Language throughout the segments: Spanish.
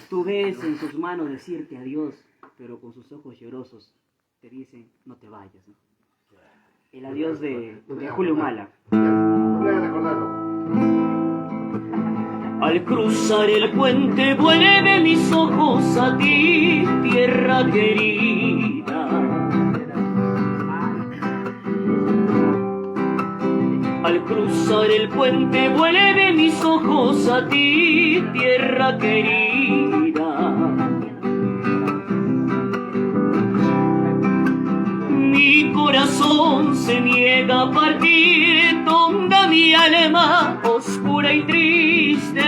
Tú ves en sus manos decirte adiós, pero con sus ojos llorosos te dicen no te vayas, ¿no? El adiós de Julio Mala. No voy a recordarlo. Al cruzar el puente vuelve mis ojos a ti, tierra querida. Al cruzar el puente vuelve mis ojos a ti, tierra querida. Mi corazón se niega a partir, tonda mi alma oscura y triste.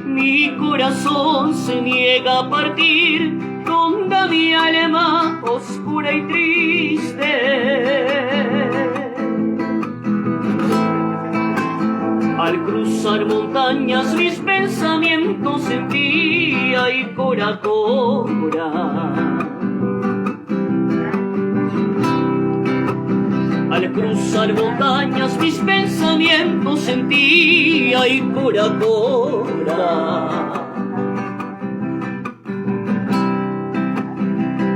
Mi corazón se niega a partir, tonda mi alma oscura y triste. Al cruzar montañas mis pensamientos en ti, ay cora cora. Al cruzar montañas mis pensamientos en ti, ay cora cora.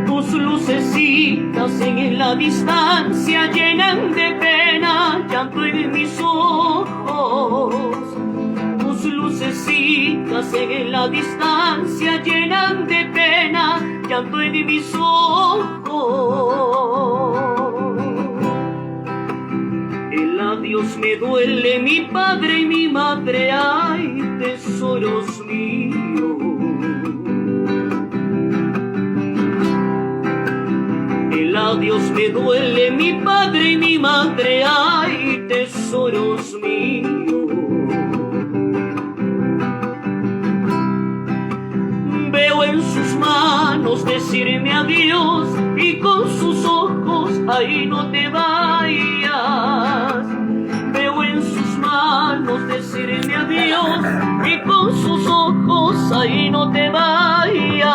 Tus lucecitas en la distancia llenan de pena llanto en mis ojos. Tus lucecitas en la distancia llenan de pena llanto en mis ojos. El adiós me duele, mi padre y mi madre, ay, tesoros míos. El adiós me duele, mi padre y mi madre, ay, tesoros míos. Veo en sus manos decirme adiós y con sus ojos, ay, no te vayas. Veo en sus manos decirme adiós y con sus ojos, ay, no te vayas.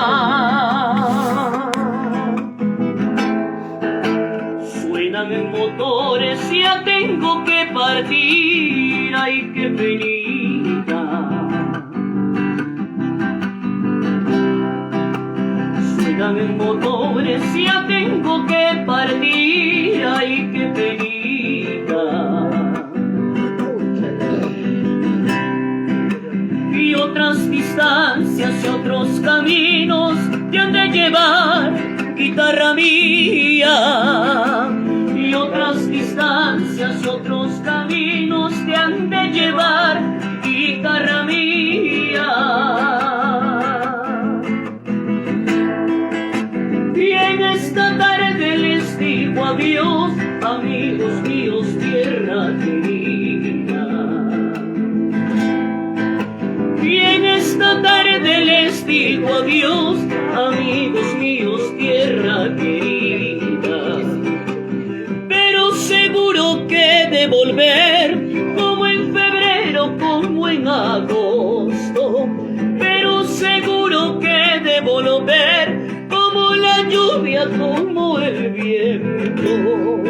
Suenan motores, ya tengo que partir, ay, qué penita. Suenan motores, ya tengo que partir, ay, qué penita. Y otras distancias y otros caminos te han de llevar, guitarra mía. Y otras distancias y otros caminos te han de llevar, guitarra mía. Y en esta tarde les digo adiós, amigos míos, tierra querida. Y en esta tarde les digo adiós, amigos míos, tierra querida. Pero seguro que de volver, como en febrero, como en agosto. Pero seguro que de volver, como la lluvia, como el viento.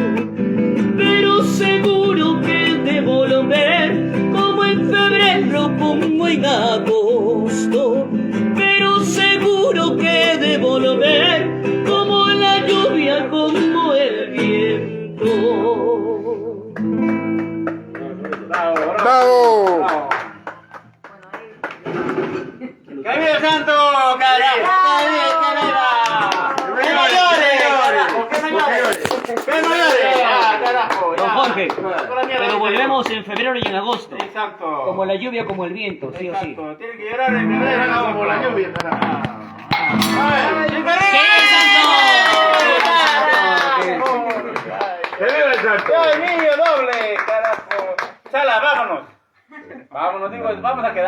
Pero seguro que de volver, como en febrero, como en agosto. Pero seguro que de volver, como la lluvia, como el viento. ¡Bravo! ¡Que viva el santo! ¡Que no llore! ¡Que no llore! ¡Carajo! Don Jorge, pero volvemos en febrero y en agosto. Exacto. Como la lluvia, como el viento, sí o sí. Exacto. Tiene que llorar en febrero como la lluvia, carajo. ¡Que viva el santo! ¡Ay, niño doble, carajo! Chala, vámonos. Vámonos, digo, vamos a quedar.